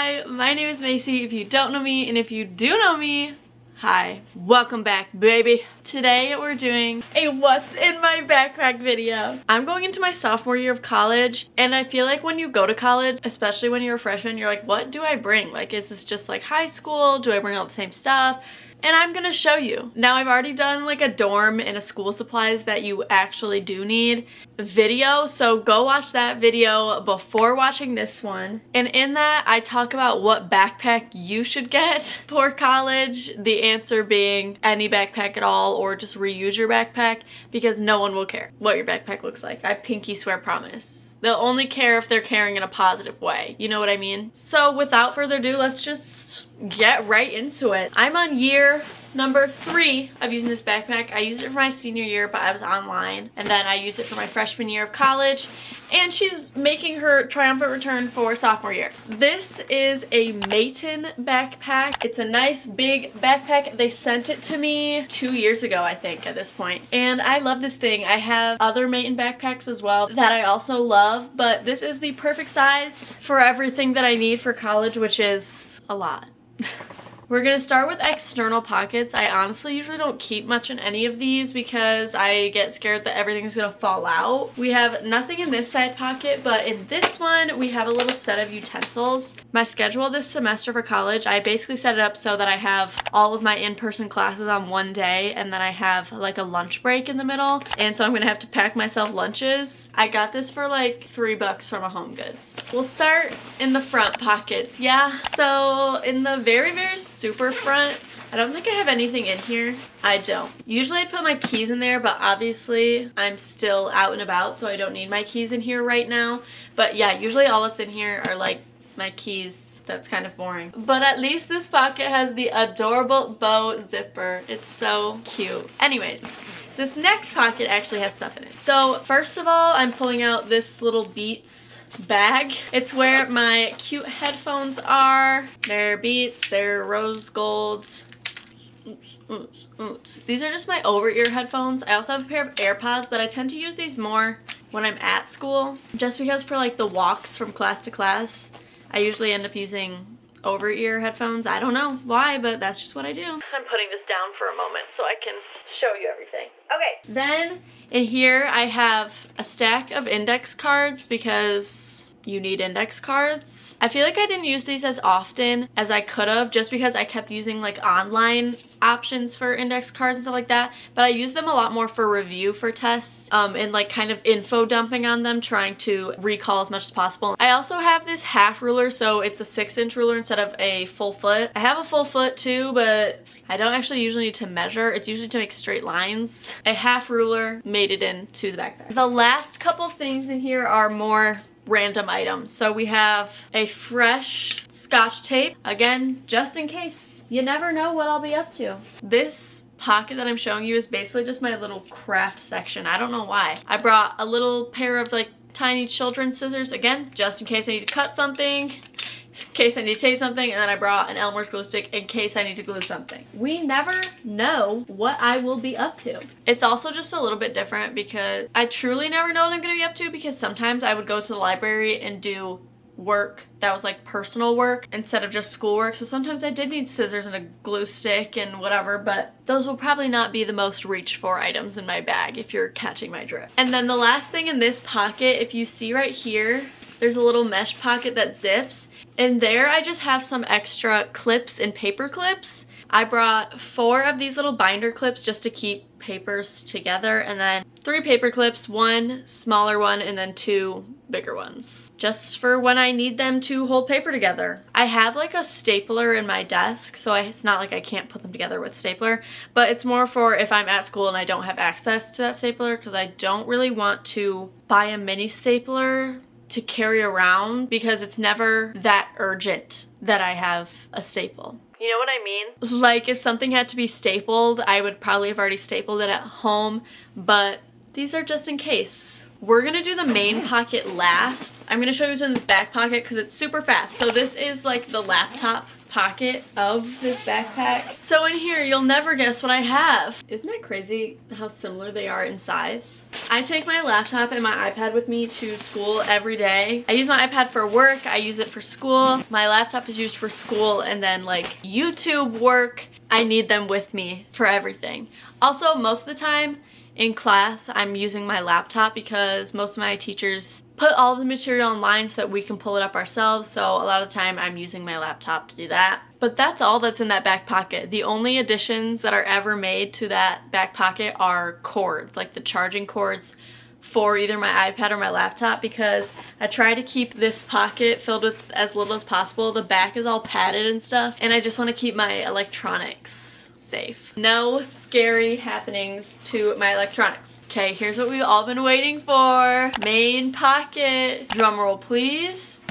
Hi, my name is Macy, if you don't know me, and if you do know me, hi. Welcome back, baby. Today we're doing a what's in my backpack video. I'm going into my sophomore year of college, and I feel like when you go to college, especially when you're a freshman, you're like, what do I bring? Like, is this just like high school? Do I bring all the same stuff? And I'm gonna show you. Now, I've already done like a dorm and a school supplies that you actually do need video, so go watch that video before watching this one. And in that, I talk about what backpack you should get for college, the answer being any backpack at all or just reuse your backpack because no one will care what your backpack looks like. I pinky swear promise. They'll only care if they're carrying in a positive way. You know what I mean? So without further ado, let's just get right into it. I'm on year number 3 of using this backpack. I used it for my senior year, but I was online, and then I used it for my freshman year of college, and she's making her triumphant return for sophomore year. This is a Maton backpack. It's a nice big backpack. They sent it to me 2 years ago, I think, at this point, and I love this thing. I have other Maton backpacks as well that I also love, but this is the perfect size for everything that I need for college, which is a lot. We're gonna start with external pockets. I honestly usually don't keep much in any of these because I get scared that everything's gonna fall out. We have nothing in this side pocket, but in this one, we have a little set of utensils. My schedule this semester for college, I basically set it up so that I have all of my in-person classes on one day, and then I have like a lunch break in the middle, and so I'm gonna have to pack myself lunches. I got this for like $3 from a Home Goods. We'll start in the front pockets, yeah? So in the very super front, I don't think I have anything in here. I don't. Usually I'd put my keys in there, but obviously I'm still out and about, so I don't need my keys in here right now. But yeah, usually all that's in here are like my keys. That's kind of boring. But at least this pocket has the adorable bow zipper. It's so cute. Anyways, this next pocket actually has stuff in it. So first of all, I'm pulling out this little Beats bag. It's where my cute headphones are. They're Beats, they're rose gold. These are just my over-ear headphones. I also have a pair of AirPods, but I tend to use these more when I'm at school. Just because for like the walks from class to class, I usually end up using over-ear headphones. I don't know why, but that's just what I do. I'm putting this down for a moment so I can show you everything. Okay. Then in here I have a stack of index cards because you need index cards. I feel like I didn't use these as often as I could have just because I kept using like online options for index cards and stuff like that, but I use them a lot more for review for tests and like kind of info dumping on them, trying to recall as much as possible. I also have this half ruler, so it's a 6-inch ruler instead of a full foot. I have a full foot too, but I don't actually usually need to measure. It's usually to make straight lines. A half ruler made it into the backpack. The last couple things in here are more random items. So we have a fresh Scotch tape, again, just in case. You never know what I'll be up to. This pocket that I'm showing you is basically just my little craft section. I don't know why. I brought a little pair of like tiny children's scissors, again, just in case I need to cut something, in case I need to tape something, and then I brought an Elmer's glue stick in case I need to glue something. We never know what I will be up to. It's also just a little bit different because I truly never know what I'm going to be up to, because sometimes I would go to the library and do work that was like personal work instead of just schoolwork, so sometimes I did need scissors and a glue stick and whatever, but those will probably not be the most reached for items in my bag if you're catching my drift. And then the last thing in this pocket, if you see right here, there's a little mesh pocket that zips. In there, I just have some extra clips and paper clips. I brought 4 of these little binder clips just to keep papers together, and then 3 paper clips, 1 smaller one, and then 2 bigger ones, just for when I need them to hold paper together. I have like a stapler in my desk, so it's not like I can't put them together with stapler, but it's more for if I'm at school and I don't have access to that stapler, because I don't really want to buy a mini stapler to carry around because it's never that urgent that I have a staple. You know what I mean? Like if something had to be stapled, I would probably have already stapled it at home, but these are just in case. We're gonna do the main pocket last. I'm gonna show you what's in this back pocket because it's super fast. So this is like the laptop pocket of this backpack. So in here, you'll never guess what I have. Isn't that crazy how similar they are in size? I take my laptop and my iPad with me to school every day. I use my iPad for work, I use it for school. My laptop is used for school, and then like YouTube work, I need them with me for everything. Also, most of the time in class, I'm using my laptop because most of my teachers put all of the material online so that we can pull it up ourselves, so a lot of the time I'm using my laptop to do that. But that's all that's in that back pocket. The only additions that are ever made to that back pocket are cords, like the charging cords for either my iPad or my laptop, because I try to keep this pocket filled with as little as possible. The back is all padded and stuff, and I just want to keep my electronics safe. No scary happenings to my electronics. Okay, here's what we've all been waiting for. Main pocket. Drum roll, please.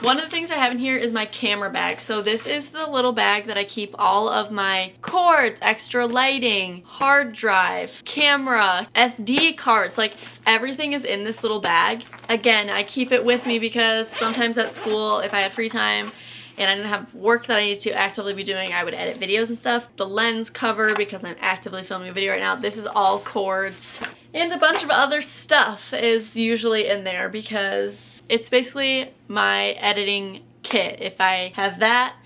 One of the things I have in here is my camera bag. So this is the little bag that I keep all of my cords, extra lighting, hard drive, camera, SD cards, like everything is in this little bag. Again, I keep it with me because sometimes at school, if I had free time and I didn't have work that I needed to actively be doing, I would edit videos and stuff. The lens cover, because I'm actively filming a video right now, this is all cords. And a bunch of other stuff is usually in there because it's basically my editing kit. If I have that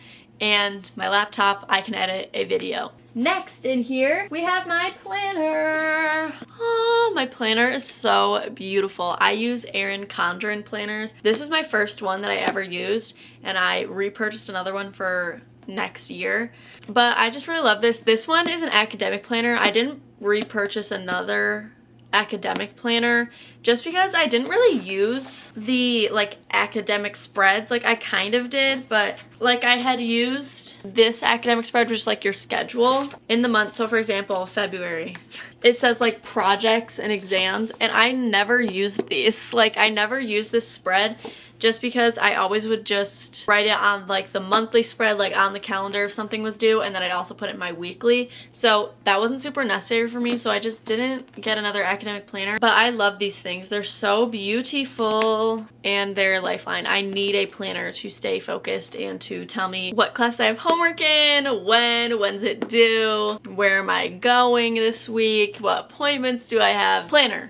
and my laptop, I can edit a video. Next in here, we have my planner. Oh, my planner is so beautiful. I use Erin Condren planners. This is my first one that I ever used, and I repurchased another one for next year. But I just really love this. This one is an academic planner. I didn't repurchase another academic planner just because I didn't really use the like academic spreads. Like I kind of did, but like I had used this academic spread, which is like your schedule in the month. So for example, February, it says like projects and exams, and I never used these. Like I never used this spread just because I always would just write it on like the monthly spread, like on the calendar if something was due, and then I'd also put it in my weekly. So that wasn't super necessary for me, so I just didn't get another academic planner. But I love these things. They're so beautiful and they're a lifeline. I need a planner to stay focused and to tell me what class I have homework in, when's it due, where am I going this week, what appointments do I have. Planner.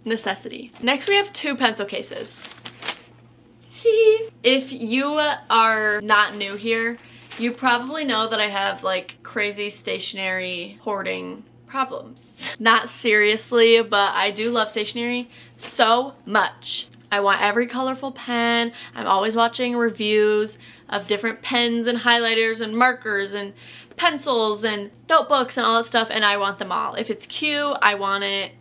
Necessity. Next we have 2 pencil cases. If you are not new here, you probably know that I have like crazy stationery hoarding problems. Not seriously, but I do love stationery so much. I want every colorful pen. I'm always watching reviews of different pens and highlighters and markers and pencils and notebooks and all that stuff, and I want them all. If it's cute, I want it.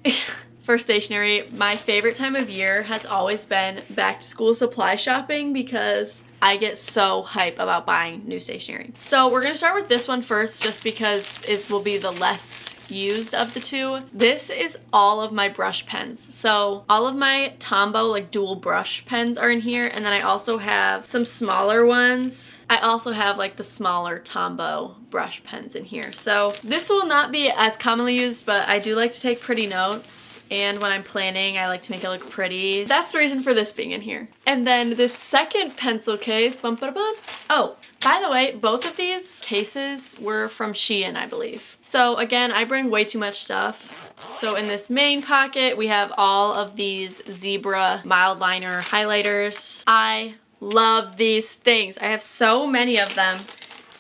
For stationery, my favorite time of year has always been back to school supply shopping because I get so hype about buying new stationery. So we're gonna start with this one first just because it will be the less used of the 2. This is all of my brush pens. So all of my Tombow like dual brush pens are in here, and then I also have some smaller ones. I also have like the smaller Tombow brush pens in here. So this will not be as commonly used, but I do like to take pretty notes, and when I'm planning I like to make it look pretty. That's the reason for this being in here. And then this second pencil case, oh, by the way, both of these cases were from Shein, I believe. So again, I bring way too much stuff. So in this main pocket, we have all of these zebra mild liner highlighters. I love these things. I have so many of them,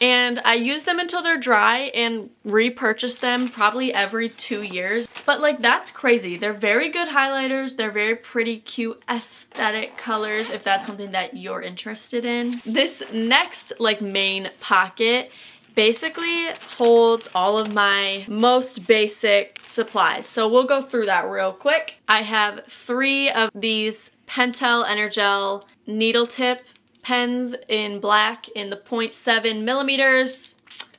and I use them until they're dry and repurchase them probably every 2 years. But like that's crazy. They're very good highlighters. They're very pretty cute aesthetic colors if that's something that you're interested in. This next like main pocket basically holds all of my most basic supplies. So we'll go through that real quick. I have 3 of these Pentel Energel needle tip pens in black in the 0.7 millimeters.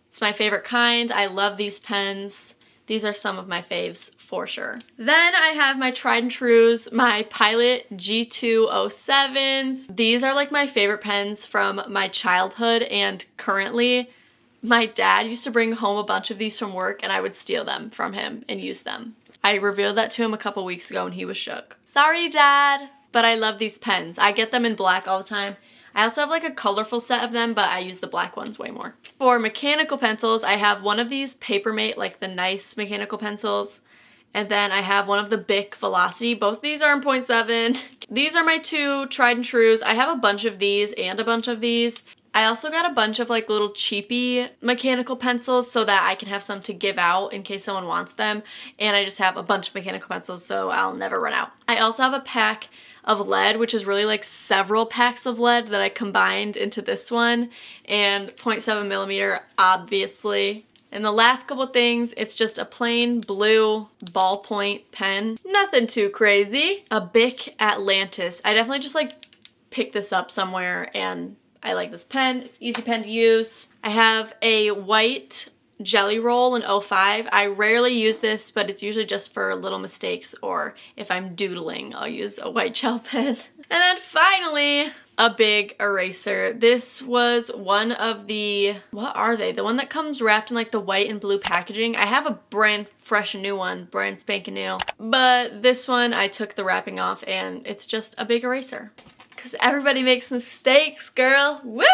It's my favorite kind. I love these pens. These are some of my faves for sure. Then I have my tried and trues, my Pilot G207s. These are like my favorite pens from my childhood, and currently my dad used to bring home a bunch of these from work and I would steal them from him and use them. I revealed that to him a couple weeks ago and he was shook. Sorry, Dad. but I love these pens. I get them in black all the time. I also have like a colorful set of them, but I use the black ones way more. For mechanical pencils, I have one of these Papermate, like the nice mechanical pencils. And then I have one of the Bic Velocity. Both these are in 0.7. These are my two tried and trues. I have a bunch of these and a bunch of these. I also got a bunch of like little cheapy mechanical pencils so that I can have some to give out in case someone wants them. And I just have a bunch of mechanical pencils so I'll never run out. I also have a pack of lead, which is really like several packs of lead that I combined into this one. And 0.7 millimeter, obviously. And the last couple things, it's just a plain blue ballpoint pen. Nothing too crazy. A Bic Atlantis. I definitely just like picked this up somewhere and I like this pen. It's easy pen to use. I have a white Jelly Roll in 05. I rarely use this, but it's usually just for little mistakes or if I'm doodling, I'll use a white gel pen. And then finally, a big eraser. This was one of the, what are they? The one that comes wrapped in like the white and blue packaging. I have a brand fresh new one, brand spanking new. But this one, I took the wrapping off and it's just a big eraser. Because everybody makes mistakes, girl. Woo!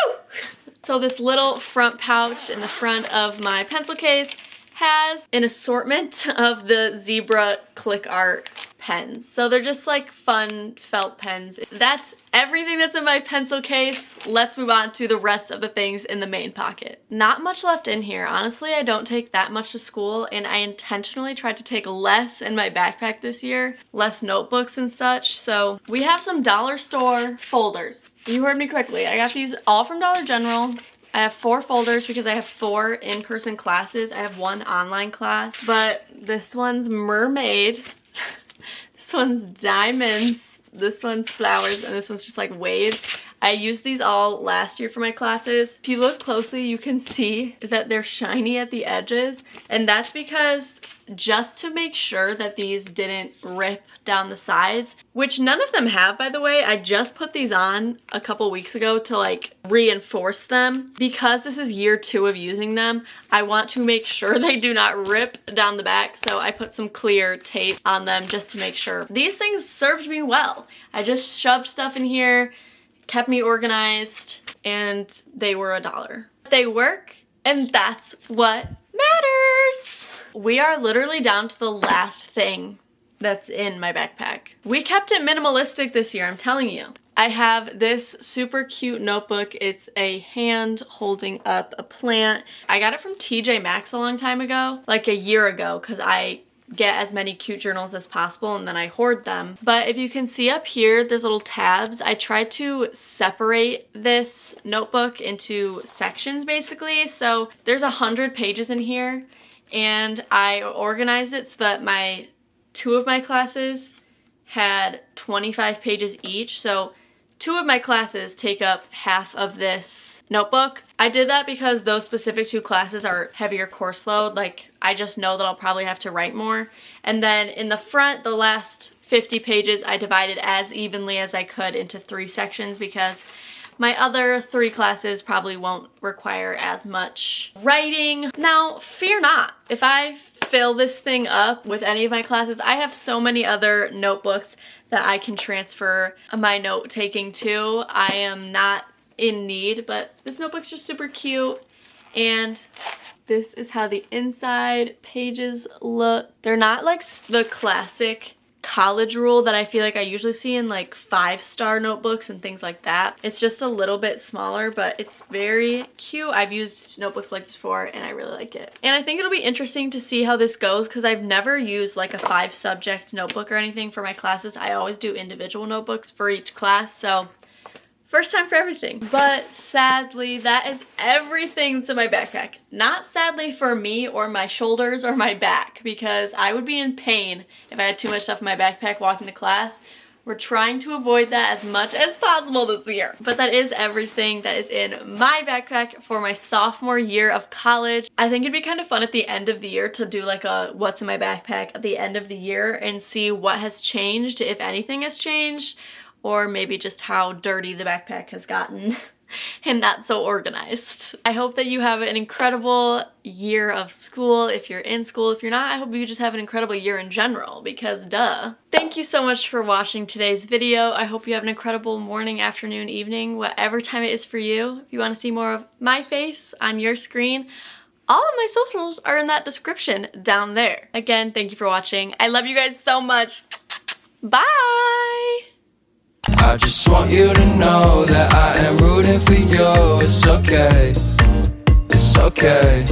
So this little front pouch in the front of my pencil case has an assortment of the zebra click art pens. So they're just like fun felt pens. That's everything that's in my pencil case. Let's move on to the rest of the things in the main pocket. Not much left in here. Honestly, I don't take that much to school and I intentionally tried to take less in my backpack this year, less notebooks and such. So we have some dollar store folders. You heard me correctly. I got these all from Dollar General. I have 4 folders because I have 4 in-person classes. I have 1 online class, but this one's mermaid. This one's diamonds, this one's flowers, and this one's just like waves. I used these all last year for my classes. If you look closely, you can see that they're shiny at the edges, and that's because just to make sure that these didn't rip down the sides, which none of them have, by the way. I just put these on a couple weeks ago to like reinforce them. Because this is year 2 of using them, I want to make sure they do not rip down the back, so I put some clear tape on them just to make sure. These things served me well. I just shoved stuff in here, kept me organized, and they were $1. They work, and that's what matters. We are literally down to the last thing that's in my backpack. We kept it minimalistic this year, I'm telling you. I have this super cute notebook. It's a hand holding up a plant. I got it from TJ Maxx a long time ago, like a year ago, because I get as many cute journals as possible and then I hoard them. But if you can see up here, there's little tabs. I tried to separate this notebook into sections basically. So there's 100 pages in here and I organized it so that 2 of my classes had 25 pages each. So 2 of my classes take up half of this notebook. I did that because those specific 2 classes are heavier course load. Like, I just know that I'll probably have to write more. And then in the front, the last 50 pages, I divided as evenly as I could into 3 sections because my other 3 classes probably won't require as much writing. Now, fear not. If I fill this thing up with any of my classes, I have so many other notebooks that I can transfer my note taking to. I am not in need, but this notebook's just super cute, and this is how the inside pages look. They're not like the classic college rule that I feel like I usually see in like 5-star notebooks and things like that. It's just a little bit smaller, but it's very cute. I've used notebooks like this before and I really like it. And I think it'll be interesting to see how this goes because I've never used like a 5-subject notebook or anything for my classes. I always do individual notebooks for each class, so first time for everything. But sadly, that is everything that's in my backpack. Not sadly for me or my shoulders or my back, because I would be in pain if I had too much stuff in my backpack walking to class. We're trying to avoid that as much as possible this year. But that is everything that is in my backpack for my sophomore year of college. I think it'd be kind of fun at the end of the year to do like a what's in my backpack at the end of the year and see what has changed, if anything has changed, or maybe just how dirty the backpack has gotten. and not so organized. I hope that you have an incredible year of school. If you're in school, if you're not, I hope you just have an incredible year in general, because duh. Thank you so much for watching today's video. I hope you have an incredible morning, afternoon, evening, whatever time it is for you. If you want to see more of my face on your screen, all of my socials are in that description down there. Again, thank you for watching. I love you guys so much. Bye! I just want you to know that I am rooting for you. It's okay, it's okay.